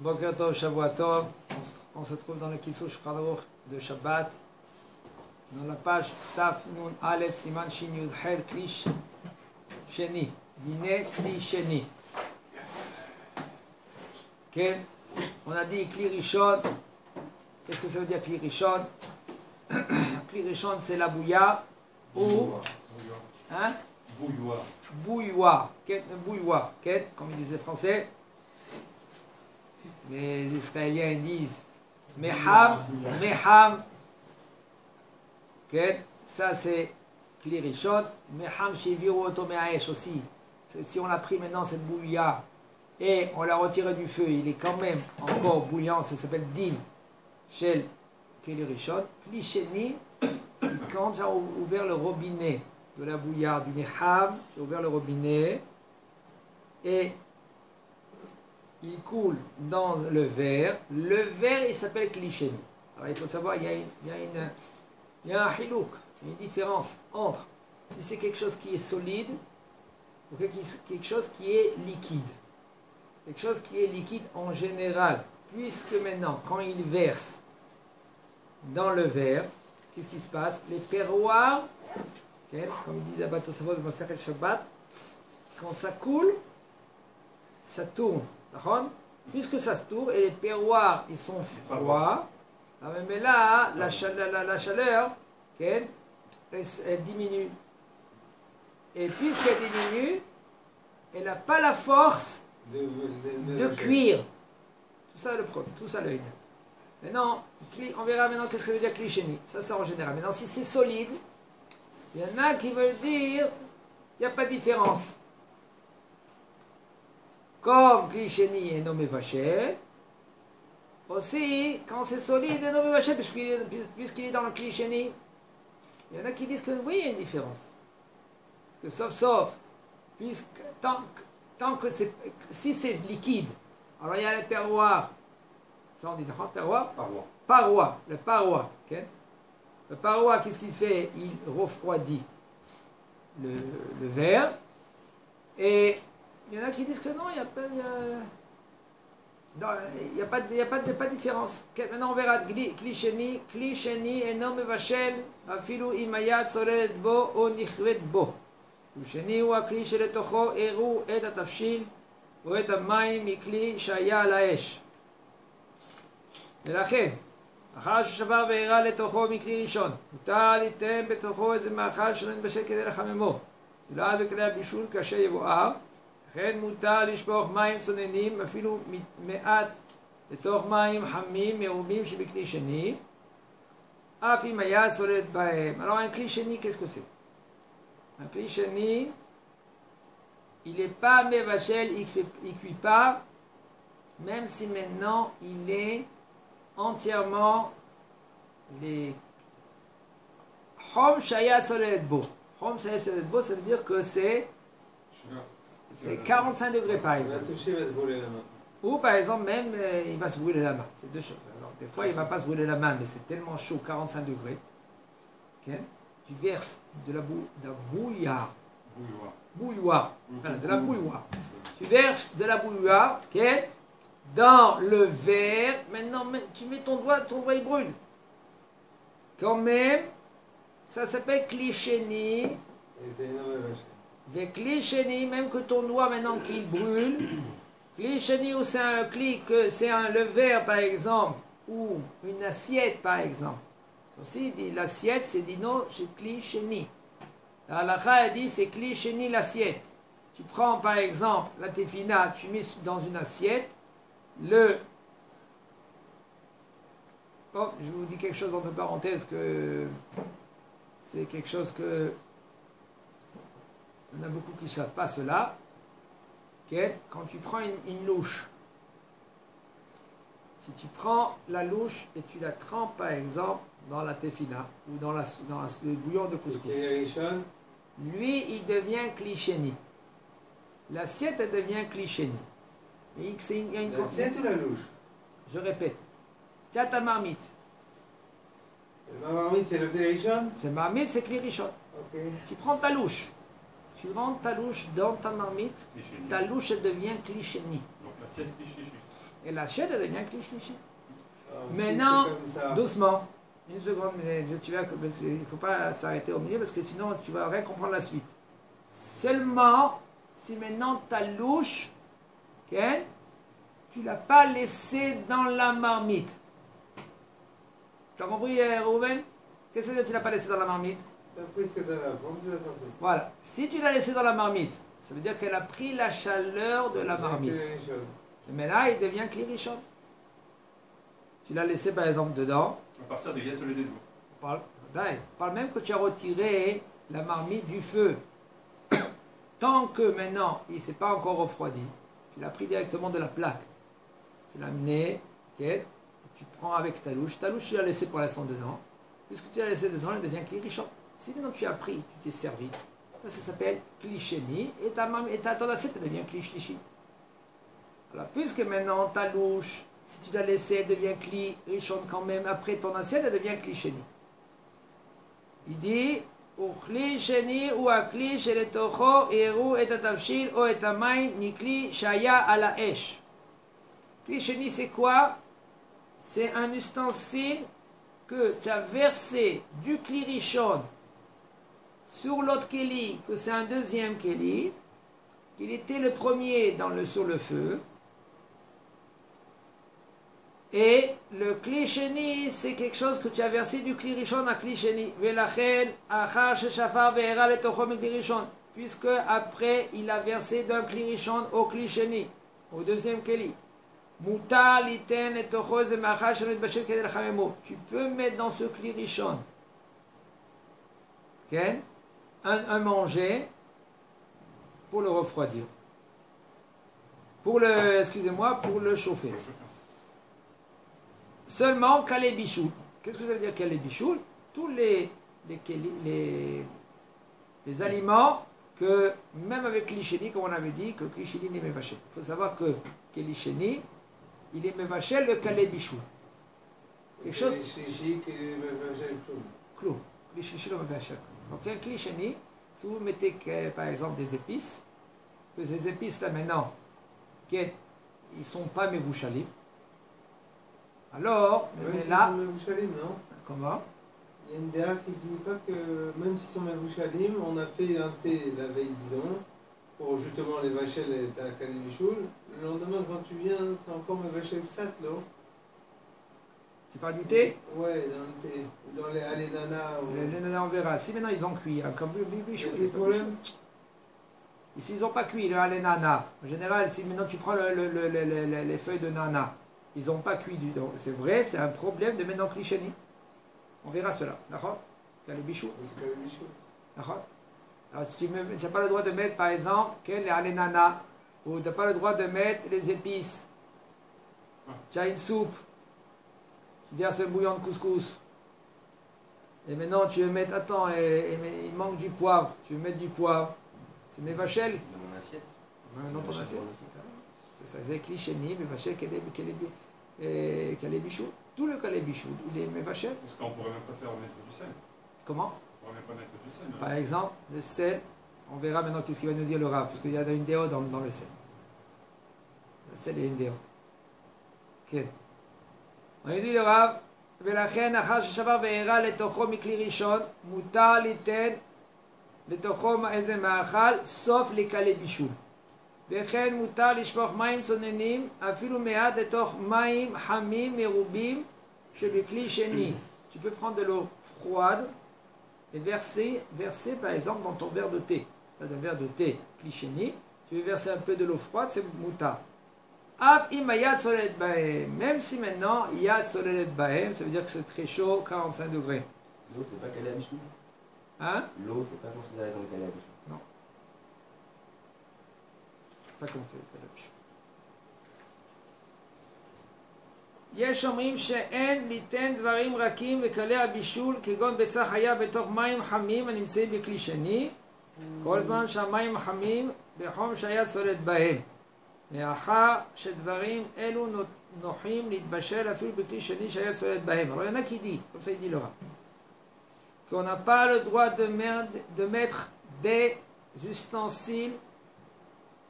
Boker Tov, Shavua Tov. On se trouve dans le Kissou Shulchan Aruch de Shabbat, dans la page Taf Nun Aleph Siman Shin Yud Hel Kli Sheni. Dîner Kli Sheni. Okay. On a dit Kli Rishon. Qu'est-ce que ça veut dire Kli Rishon? Kli Rishon, c'est la bouilla ou hein? Bouilloire. Bouilloire. Comme ils disent les Français. Les Israéliens disent Meham. Ça c'est Kli Rishon. Meham Shiviru Oto Me'aesh aussi. Si on a pris maintenant cette bouillia et on l'a retiré du feu, il est quand même encore bouillant, ça s'appelle Din Shel Kli Rishon. Kli Sheni, c'est quand j'ai ouvert le robinet de la bouillarde du Meham, j'ai ouvert le robinet et il coule dans le verre. Le verre, il s'appelle Kli Sheni. Alors il faut savoir, il y a un hilouk, une différence entre si c'est quelque chose qui est solide ou quelque chose qui est liquide. Quelque chose qui est liquide en général, puisque maintenant, quand il verse dans le verre, qu'est-ce qui se passe? Les terroirs, comme il dit là-bas Tosafot de Masechet Shabbat, quand ça coule, ça tourne. Puisque ça se tourne et les terroirs ils sont froids, mais là, la chaleur, elle diminue. Et puisqu'elle diminue, elle n'a pas la force de cuire. Tout ça le problème, tout ça l'œil. Maintenant, on verra maintenant qu'est-ce que veut dire Kli Sheni. Ça c'est en général. Maintenant, si c'est solide, il y en a qui veulent dire il n'y a pas de différence. Comme Kli Sheni est nommé Vachel, aussi, quand c'est solide, il est nommé Vachel, puisqu'il est dans le Kli Sheni. Il y en a qui disent que oui, il y a une différence. Parce que sauf, puisque tant que si c'est liquide, alors il y a le terroir. Ça on dit terroir? Paroi. Le paroi. Okay? Le paroi, qu'est-ce qu'il fait? Il refroidit le verre. Et il y en a qui disent que non, il n'y a pas de différence. Okay, maintenant on verra Kli Sheni eno mevashel afilu imayad sorelet bo o nichvet bo. ושני הוא הכלי שלתוכו הראו את התבשיל או את המים מכלי שהיה על האש. ולכן, אחר ששבר והראה לתוכו מכלי ראשון, מותר ליתן בתוכו איזה מאכל שלא נתבשל כדי לחממו. אולי בכלי הבישול קשה יבואר, לכן מותר לשפוך מים צוננים, אפילו מעט לתוך מים חמים מרובים שבכלי שני, אף אם היה סולד בהם. Alors un כלי שני, qu'est-ce que c'est? Un Kli Sheni, il n'est pas Mevachel, il ne cuit pas, même si maintenant il est entièrement les Chom Shaya Soledbo. Chom Shaya Soledbo, ça veut dire que c'est 45 degrés par exemple. Ou par exemple, même il va se brûler la main. C'est deux choses. Alors, des fois, il ne va pas se brûler la main, mais c'est tellement chaud, 45 degrés. Okay? Tu verses de la bouilloire. Voilà, de la bouilloire. Tu verses de la bouilloire dans le verre. Maintenant, tu mets ton doigt il brûle. Quand même, ça s'appelle Kli Sheni. Avec Kli Sheni, même que ton doigt maintenant qu'il brûle. Kli Sheni, c'est un kli, c'est le verre par exemple, ou une assiette par exemple. Aussi, l'assiette, c'est dino chez Kli Sheni. La halakha, elle dit, c'est Kli Sheni l'assiette. Tu prends par exemple la tefina, tu mets dans une assiette, Oh, je vous dis quelque chose entre parenthèses que c'est quelque chose que on a beaucoup qui ne savent pas cela. Okay? Quand tu prends une louche, si tu prends la louche et tu la trempes par exemple dans la tefina ou dans le bouillon de couscous, lui il devient Kli Sheni. L'assiette elle devient Kli Sheni. L'assiette ou la louche? Je répète. Tiens ta marmite. La marmite c'est le Kli Rishon? C'est marmite, c'est Kli Rishon. Okay. Tu prends ta louche. Tu rentres ta louche dans ta marmite. Ta louche elle devient Kli Sheni. Donc c'est cliché. Et l'assiette, elle devient cliché. Si Maintenant, c'est comme ça. doucement. Une seconde, mais tu vas, parce qu'il ne faut pas s'arrêter au milieu, parce que sinon tu vas rien comprendre la suite. Seulement, si maintenant ta louche, okay, tu ne l'as pas laissée dans la marmite. Tu as compris, Rouven? Qu'est-ce que ça veut dire que tu ne l'as pas laissée dans la marmite? T'as pris ce que t'avais à prendre, tu l'as sorti. Voilà. Si tu l'as laissée dans la marmite, ça veut dire qu'elle a pris la chaleur de la marmite. Mais là, il devient clirichon. Tu l'as laissé par exemple dedans. À partir de Yad Soledad. On parle même que tu as retiré la marmite du feu. Tant que maintenant, il ne s'est pas encore refroidi, tu l'as pris directement de la plaque. Tu l'as amené, okay, et tu prends avec ta louche. Ta louche, tu l'as laissé pour l'instant dedans. Puisque tu l'as laissé dedans, elle devient clirichon. Si maintenant tu as pris, tu t'es servi, ça s'appelle clicheni, et ton assiette devient cliché. Alors, puisque maintenant ta louche, si tu l'as laissée, elle devient clichon quand même, après ton assiette, elle devient clicheni. Il dit, וכלי שני הוא הכלי שלתוכו יראו את התבשיל או את המים מכלי שהיה על האש. כלי שני c'est quoi? C'est un ustensile que tu as versé du clirichon sur l'autre keli, que c'est un deuxième keli, qu'il était le premier sur le feu. Et le clicheni, c'est quelque chose que tu as versé du clirichon à clicheni. Puisque après, il a versé d'un clirichon au clicheni, au deuxième keli. Tu peux mettre dans ce clirichon un manger pour le refroidir. Pour le chauffer. Seulement Kalebichoul. Qu'est-ce que ça veut dire Kalebichoul? Tous les aliments que, même avec Klisheni, comme on avait dit, que Klisheni n'est mévaché. Il faut savoir que Klisheni, il est mévaché le Kalebichoul. Quelque chose. Clou. Klisheni le mévaché. Donc un Klisheni, si vous mettez par exemple des épices, que ces épices là maintenant, ils ne sont pas mévouchalim. Alors, Même là. Mevouchalim, non? Comment? Il y a une déa qui dit pas que même si sont Mevouchalim, on a fait un thé la veille, disons, pour justement les vachel et ta Kalibichoul. Le lendemain, quand tu viens, c'est encore Mevachel Sat, là. Tu parles du thé? Ouais, dans le thé. Dans les alénanas. Les nanas, on verra. Si maintenant ils ont cuit, hein, comme bichou, Il y a plus de problème. Ici, ils n'ont pas cuit, les nanas. En général, si maintenant tu prends les feuilles de nana, ils n'ont pas cuit du tout. C'est vrai, c'est un problème de mettre dans le clicheni. On verra cela. D'accord? C'est les bichous. D'accord? Alors, tu n'as pas le droit de mettre, par exemple, les alénana, ou tu n'as pas le droit de mettre les épices. Tu as une soupe, tu verses un bouillon de couscous. Et maintenant, tu veux mettre, attends, il manque du poivre. Tu veux mettre du poivre. C'est mes vachelles. Dans mon assiette. Dans ton assiette. C'est avec clicheni, mes vachelles, Kalebichoul. Tout le Kalebichoul, il est mes vachelles. Parce qu'on ne pourrait même pas faire mettre du sel. Comment? On ne pourrait même pas mettre du sel. Par exemple, le sel, on verra maintenant qu'est-ce qu'il va nous dire le Rav, parce qu'il y a une déo dans le sel. Le sel, il y a une déo. Ok. On lui dit le Rav, ולכן אחר ששבר והראה לתוכו מכלי ראשון, מותר ליתן לתוכו איזה מאכל, סוף לקלי בישול. וכן מותר לשפוך מים צוננים, אפילו מעט לתוך מים חמים מרובים שבכלי שני. Tu peux prendre de l'eau froide et verser par exemple dans ton verre de thé. Tu as un verre de thé cliché, tu veux verser un peu de l'eau froide, c'est mouta. Af im yad solelet bahem. Même si maintenant yad solelet bahem, ça veut dire que c'est très chaud, 45 degrés. L'eau, c'est pas calé à bichou. Hein? L'eau, c'est pas considéré comme calé à bichou. Non. Pas comme calé. יש אומרים שאין ליתן דברים רכים וקלי הבישול כגון ביצה חיה בתוך מים חמים הנמצאים בכלי שני כל זמן שהמים חמים בחום שהיד סולט בהם מאחר שדברים אלו נוחים להתבשל אפילו בכלי שני שהיד סולט בהם. Alors il y en a qui dit, comme ça il dit le Rav, qu'on n'a pas le droit de mettre des ustensiles,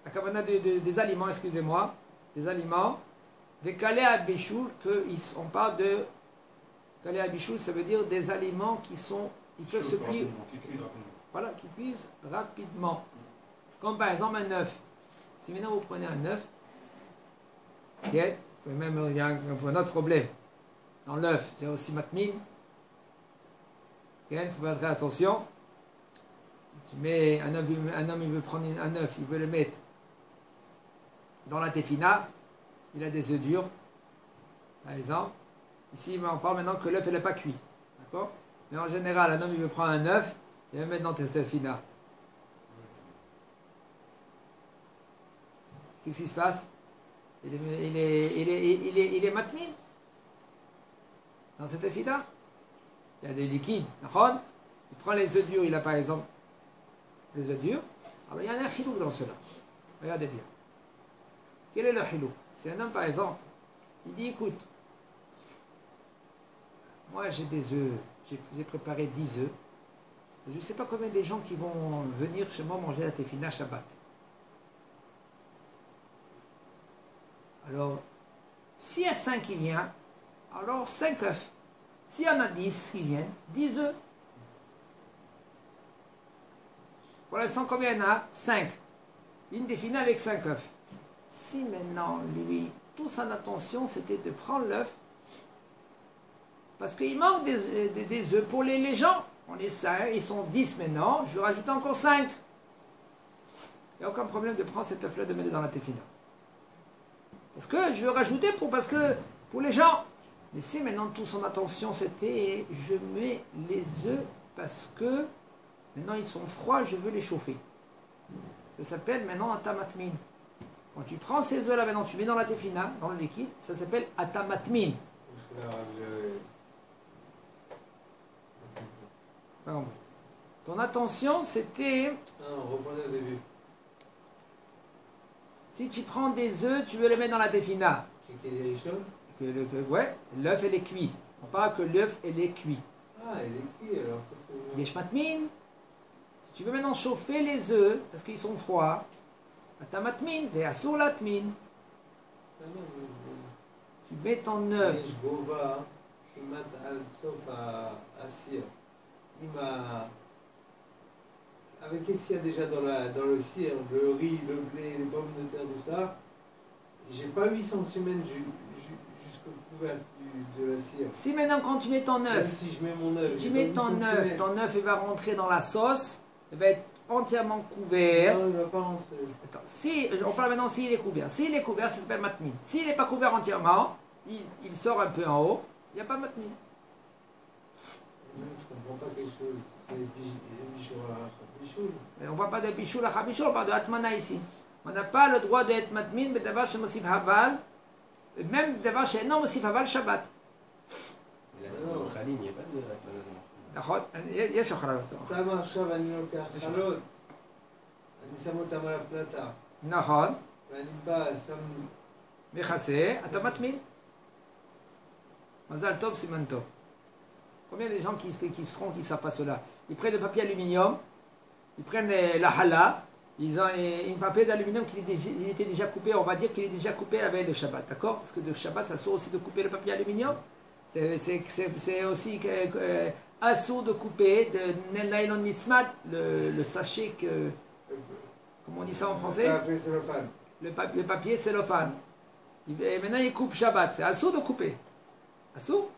la kavana des aliments, excusez-moi, des aliments, des calés à bichoul, on parle de calés à bichoul, ça veut dire des aliments qui peuvent se cuire, Qui cuisent rapidement. voilà, qui cuisent rapidement. Comme par exemple un œuf. Si maintenant vous prenez un œuf, ok, même il y a un autre problème. Dans l'œuf, c'est aussi matmine. Il faut faire attention. Tu mets un homme, il veut prendre un œuf, il veut le mettre dans la tefina, il a des œufs durs, par exemple. Ici, on parle maintenant que l'œuf n'est pas cuit. D'accord? Mais en général, un homme, il veut prendre un œuf, il va le mettre dans la tefina. Qu'est-ce qui se passe? Il est matmine dans cette tefina. Il y a des liquides. D'accord? Il prend les œufs durs, il a par exemple les œufs durs. Alors il y a un chilouk dans cela. Regardez bien. Quel est le chilouk? C'est un homme par exemple, il dit écoute, moi j'ai des œufs, j'ai préparé 10 œufs. Je ne sais pas combien des gens qui vont venir chez moi manger la tefina Shabbat. Alors, s'il y a 5 qui viennent, alors 5 œufs. S'il y en a 10 qui viennent, 10 œufs. Pour l'instant, combien il y en a? 5. Une tefina avec 5 œufs. Si maintenant, lui, toute son attention, c'était de prendre l'œuf, parce qu'il manque des œufs pour les gens. On est 5, ils sont 10 maintenant, je vais rajouter encore 5. Il n'y a aucun problème de prendre cet œuf-là, de mettre dans la tefina. Parce que je veux rajouter pour les gens. Mais si maintenant toute son attention c'était je mets les œufs parce que maintenant ils sont froids, je veux les chauffer. Ça s'appelle maintenant atamatmin. Quand tu prends ces œufs là maintenant, tu mets dans la tefina, dans le liquide, ça s'appelle atamatmin. Ton attention c'était. Non, reprenez au début. Si tu prends des œufs, tu veux les mettre dans la tefina. Ouais, l'œuf elle est cuit. On parle que l'œuf elle est cuit. Ah, elle est cuite alors. Yesh matmin. Si tu veux maintenant chauffer les œufs, parce qu'ils sont froids, atamatmin, ve'asur latmin. Tu mets ton œuf. Avec qu'est-ce qu'il y a déjà dans le cire, le riz, le blé, les pommes de terre, tout ça, j'ai pas 8 cm jusqu'au couvercle de la cire. Si maintenant quand tu mets ton œuf, même si je mets mon œuf, si tu mets ton œuf il va rentrer dans la sauce, il va être entièrement couvert. Non, il ne va pas rentrer. Attends, si, on parle maintenant s'il est couvert. S'il est couvert, ça s'appelle matmin. S'il n'est pas couvert entièrement, il sort un peu en haut, il n'y a pas matmin. Non, je comprends pas quelque chose. C'est bichoul à bichoul. On ne parle pas de bichoul à bichoul, on parle de atmana ici. On n'a pas le droit d'être matmin, mais d'avoir chez Mosif Haval, même d'avoir chez non Mosif Haval Shabbat. Mais là, c'est dans notre ligne, il n'y a pas de נכון, יש אחריות. סתם עכשיו אני לוקח חלות, אני שם אותם על הפלטה. נכון. ואני בא, שם... מכסה, אתה מטמין. מזל טוב, סימן טוב. Combien de gens qui seront, qui ne savent pas cela? Ils prennent le papier aluminium, ils prennent la hala, ils ont une papier d'aluminium qui était déjà coupé, on va dire qu'il est déjà coupé la veille de Shabbat, d'accord? Parce que de Shabbat, ça sort aussi de couper le papier aluminium. C'est aussi assourd de couper de nylon nitzmat, le sachet que... Comment on dit ça en français? Le papier cellophane. Et maintenant, il coupe Shabbat, c'est assourd de couper. Assourd?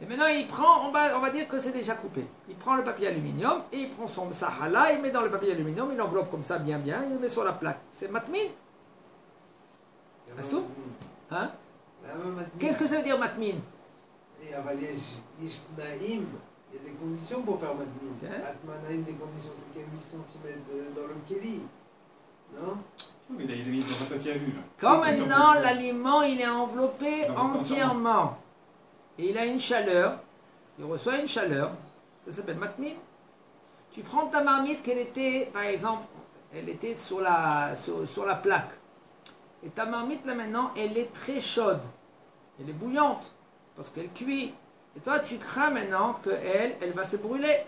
Et maintenant, il prend, on va dire que c'est déjà coupé. Il prend le papier aluminium et il prend son sahala, il met dans le papier aluminium, il l'enveloppe comme ça, bien, il le met sur la plaque. C'est matmin. Assourd? Hein? Qu'est-ce que ça veut dire matmin? Il y a des conditions pour faire matmin. Atmanaïm, des conditions, c'est qu'il y a 8 cm dans le keli. Non? Oui, mais il est mis dans un papier alu. Quand maintenant l'aliment il est enveloppé entièrement et il a une chaleur, il reçoit une chaleur, ça s'appelle matmin. Tu prends ta marmite qu'elle était, par exemple, elle était sur la plaque. Et ta marmite là maintenant, elle est très chaude. Elle est bouillante, parce qu'elle cuit. Et toi, tu crains maintenant qu'elle va se brûler.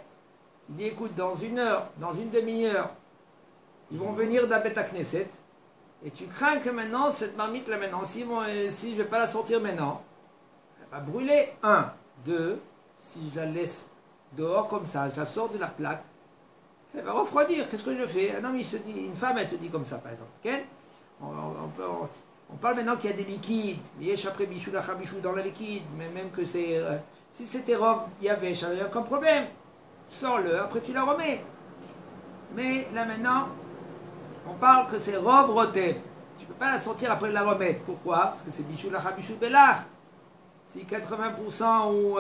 Tu dis, écoute, dans une heure, dans une demi-heure, ils vont venir d'Abet Knesset, Et tu crains que maintenant, cette marmite là maintenant, si je ne vais pas la sortir maintenant, elle va brûler. 1, 2, si je la laisse dehors comme ça, je la sors de la plaque, elle va refroidir. Qu'est-ce que je fais? Un homme, il se dit, une femme, elle se dit comme ça, par exemple. Okay? On parle maintenant qu'il y a des liquides. Yesh après bichou, la bichou dans le liquide, mais même que c'est. Si c'était rov, il y avait, ça n'avait aucun problème. Sors-le, après tu la remets. Mais là maintenant, on parle que c'est rov rotev. Tu ne peux pas la sortir après la remettre. Pourquoi? Parce que c'est bichou, la bichou, belach. Si 80% ou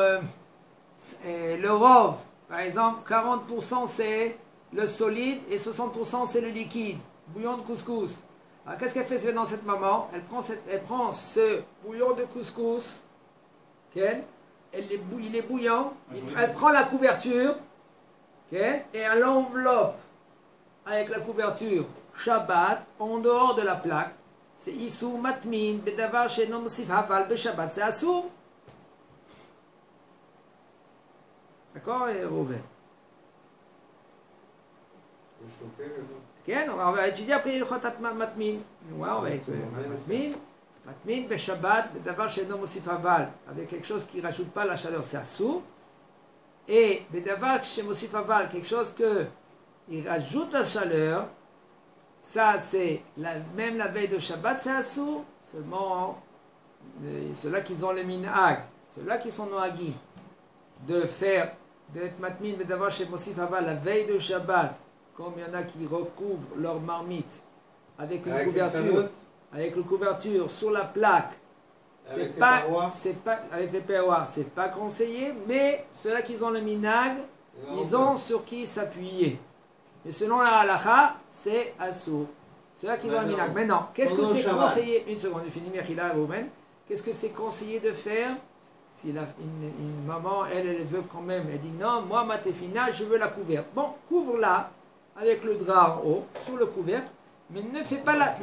le rov, par exemple, 40% c'est le solide et 60% c'est le liquide. Bouillon de couscous. Alors qu'est-ce qu'elle fait maintenant cette maman? Elle prend ce bouillon de couscous, okay? Il est bouillant, elle prend la couverture, okay? Et elle l'enveloppe avec la couverture Shabbat en dehors de la plaque. C'est Issou Matmin, Bedavar Shenom Mosif Haval, Beshabbat, c'est Assou. D'accord, Rouven? On va étudier après le Chotat Matmin. On va étudier Matmin, Beshabbat, Bedavar Shenom Mosif Haval, avec quelque chose qui ne rajoute pas la chaleur, c'est Assou. Et Bedavar Shenom Mosif Haval, quelque chose qui rajoute la chaleur, ça c'est même la veille de Shabbat, c'est Assou. Seulement ceux-là qui ont le minhag, ceux-là qui sont noagim, d'être matmin, mais d'avoir chez Mosif Haval la veille de Shabbat, comme il y en a qui recouvrent leur marmite avec une couverture sur la plaque, c'est pas avec les perroirs, c'est pas conseillé, mais ceux-là qui ont le minhag, ils ont sur qui s'appuyer. Mais selon la halakha, c'est assour. Ceux-là qui ont le minhag. Maintenant, qu'est-ce que c'est conseillé? Une seconde, je finis, Mechila, Roumen. Qu'est-ce que c'est conseillé de faire? Si une maman, elle veut quand même, elle dit non, moi, ma tefina, je veux la couvercle. Bon, couvre-la avec le drap en haut, sur le couvercle, mais ne fais pas la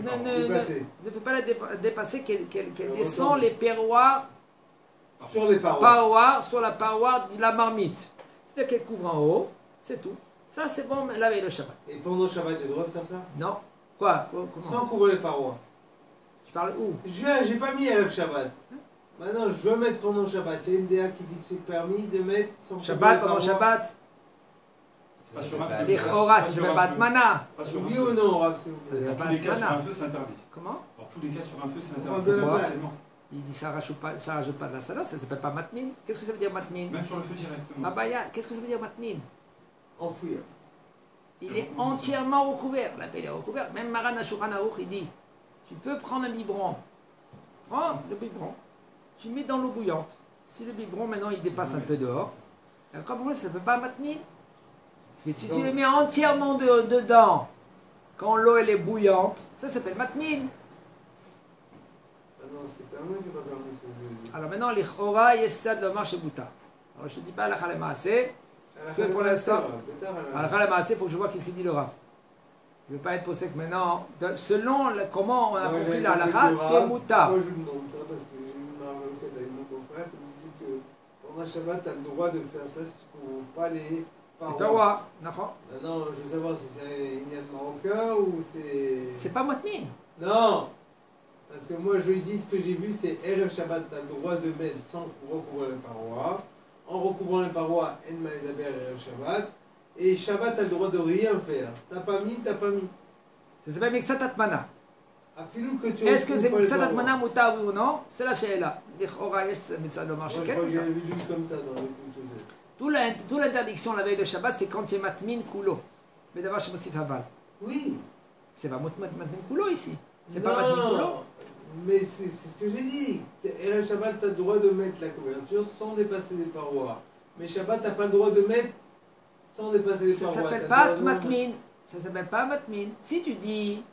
dépasser, qu'elle descend les perroirs sur les parois. Sur la paroi de la marmite. C'est-à-dire qu'elle couvre en haut, c'est tout. Ça, c'est bon, la veille de Shabbat. Et pendant Shabbat, j'ai le droit de faire ça? Non. Quoi? Comment? Sans couvrir les parois. Tu parles où? J'ai pas mis Erev Shabbat. Maintenant, je veux mettre pendant Shabbat. Il y a une DA qui dit que c'est permis de mettre sans Shabbat pendant Shabbat. Pas sur un feu. Les Chora, c'est pas de mana. Oui ou non, Rav, c'est vous? Dans tous les cas, sur un feu, c'est interdit. Comment? Dans tous les cas, sur un feu, c'est On interdit. va Pourquoi? C'est non. Il dit ça rajoute pas de la salade, ça s'appelle pas matmin. Qu'est-ce que ça veut dire matmin? Même sur le feu directement. Ah bah, qu'est-ce que ça veut dire matmin? Enfouir. Il est entièrement recouvert. La pelle est recouverte. Même Maran Ashulchan Aruch, il dit, tu peux prendre un biberon. Prends le biberon. Tu le mets dans l'eau bouillante. Si le biberon, maintenant, il dépasse un peu dehors, comme ça ne peut pas matmin. Si tu le mets entièrement dedans, quand l'eau elle est bouillante, ça s'appelle matmin. Ah non, c'est permis, c'est pas permis ce que je veux dire. Alors maintenant, l'Ichora Yessad le marché bouta. Alors je ne te dis pas la Khalemaase, parce que pour l'instant, la Khalemaase, il faut que je vois qu'est-ce qu'il dit le Rav. Je ne veux pas être posé que maintenant, selon comment on a compris la halakha, c'est mouta. Moi je vous demande ça parce que j'ai eu ma requête avec mon confrère qui me disait que pendant Shabbat, tu as le droit de faire ça si tu ne couvres pas les parois. Parois, d'accord. Maintenant, je veux savoir si c'est une yad marocain ou c'est. C'est pas matmin. Non! Parce que moi je lui dis ce que j'ai vu, c'est Erev Shabbat, tu as le droit de mettre sans recouvrir les parois. En recouvrant les parois, En Malidaber Erev Shabbat. Et Shabbat, tu as le droit de rien faire. T'as pas mis, t'as pas mis. Ça s'appelle Meksatat Mana. Est-ce que c'est Meksatat Mana mouta oui ou non? C'est la she'ela. Moi je crois que j'avais lu comme ça dans les choses. Toute l'interdiction la veille de Shabbat, c'est quand tu es matmin kulo. Mais d'abord, je me suis fait. Oui. C'est pas matmin kulo ici. C'est pas matmin kulo. Mais c'est ce que j'ai dit. Erev Shabbat, tu as le droit de mettre la couverture sans dépasser les parois. Mais Shabbat, tu n'as pas le droit de mettre sans dépasser les parois. Ça s'appelle pas matmin. Ça s'appelle pas matmin. Si tu dis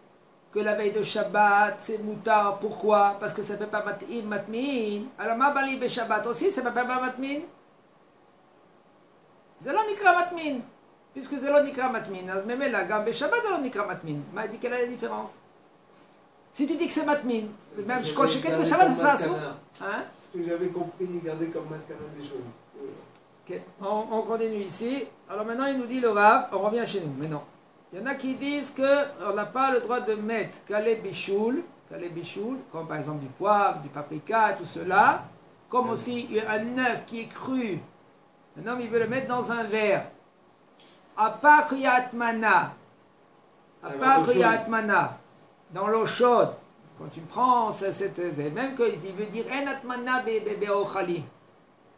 que la veille de Shabbat, c'est moutar, pourquoi? Parce que ça ne s'appelle pas matmin. Alors, ma bali be Shabbat aussi, ça ne s'appelle pas matmin. C'est là nikra matmin. Puisque c'est là nikra matmin. Même là, gambe Shabbat, c'est là nikra matmin. Mais dit quelle est la différence? Si tu dis que c'est matmin, même quand je quitte le Shabbat, c'est ça. Hein? Ce que j'avais compris, garder comme mascana des choses. Okay. On continue ici. Alors maintenant, il nous dit le Rav, on revient chez nous. Maintenant, Il y en a qui disent qu'on n'a pas le droit de mettre Kalé Bichoul, comme par exemple du poivre, du paprika, tout cela, comme aussi un œuf qui est cru. Un homme, il veut le mettre dans un verre. À part qu'il y a Atmana, dans l'eau chaude, quand tu prends même qu'il veut dire En Atmana be'ochalim.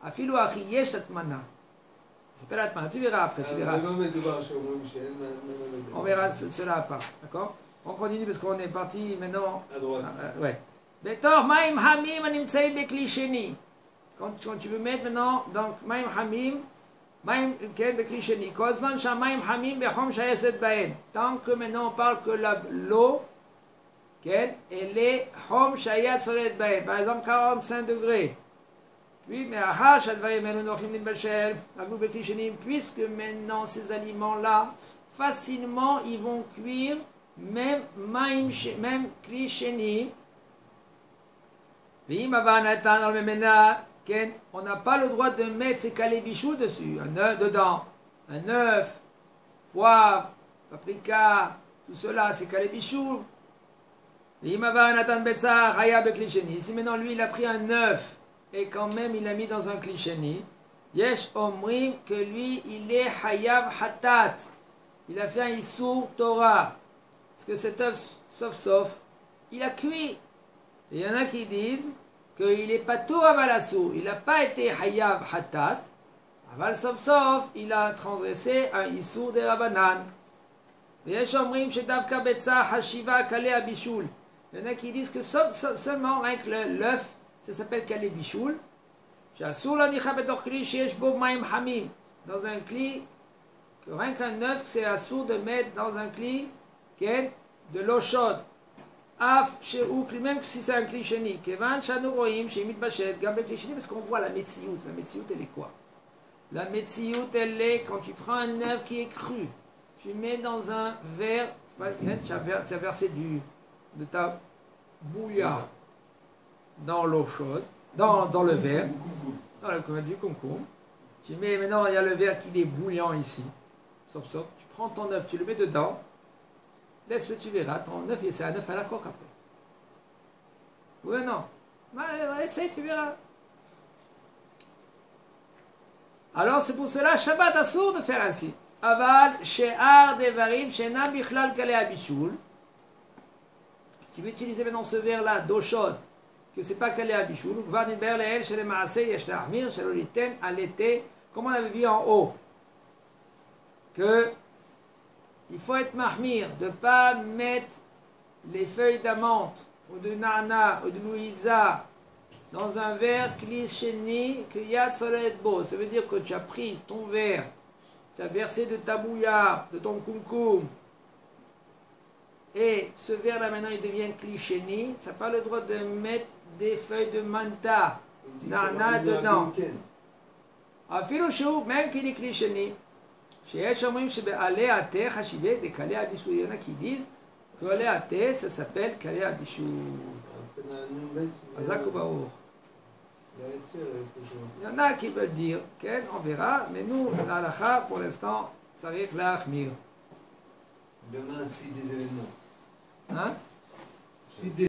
Afilu achi yesh Atmana. Ça s'appelle Atmana. Tu verras après, tu verras. On verra cela après, d'accord? On continue parce qu'on est parti maintenant. À droite. Ouais. Betor maim hamim animtsei bekli sheni. Quand tu veux mettre maintenant, donc maim hamim, maim ken bekli sheni. Kozman shamaim hamim bechom shayeset baem. Tant que maintenant on parle que l'eau, ken, elle est chom shayat solet baem. Par exemple 45 degrés. Oui, mais puisque maintenant ces aliments-là, facilement ils vont cuire, même klisheni. On n'a pas le droit de mettre ces kalébichous dessus, un œuf dedans, un œuf, poivre, paprika, tout cela, c'est kalébichous. Si maintenant lui il a pris un œuf, et quand même il l'a mis dans un klisheni, yesh omrim que lui il est hayav hatat, il a fait un issour Torah, parce que cet œuf, sauf, il a cuit. Et il y en a qui disent qu'il est pato avalassou, il n'a pas été hayav hatat, aval sauf, il a transgressé un issour de Rabanan. Yesh omrim shedavka betza hashiva kale abishul. Il y en a qui disent que seulement avec l'œuf, ça s'appelle Kalé Bichoul. Dans un cli, que rien qu'un œuf, c'est assour de mettre dans un cli qui est de l'eau chaude. Af, même si c'est un cli chéni. Parce qu'on voit la metsiout. La metsiout, elle est quoi? La metsiout, elle est quand tu prends un œuf qui est cru, tu mets dans un verre, tu as versé de ta bouillarde dans l'eau chaude, dans le verre, dans le du concombre. Tu mets, maintenant il y a le verre qui est bouillant ici, sauf, tu prends ton œuf, tu le mets dedans, laisse-le, tu verras, ton œuf, c'est un œuf à la coque après. Oui ou non? Essaye, tu verras. Alors c'est pour cela, Shabbat assour de faire ainsi. Avad, she'ar devarim, she'na bichlal kale abishul. Si tu veux utiliser maintenant ce verre-là d'eau chaude, que c'est pas calé à bichoul, comme on avait vu en haut, que il faut être mahmir, de ne pas mettre les feuilles d'amande, ou de nana, ou de louisa, dans un verre klisheni, que yad solet bo. Ça veut dire que tu as pris ton verre, tu as versé de ta bouillarde, de ton kumkum, et ce verre-là maintenant il devient klisheni, tu n'as pas le droit de mettre des feuilles de manta, nana dedans. Afilu shou, même qu'il est klisheni, il y en a qui disent que alé até, ça s'appelle kalé abishou. Azakoubaour. Il y en a qui veulent dire, on verra, mais nous, la halakha, pour l'instant, ça va être l'achmir. Demain, suite des événements. Hein? Suite des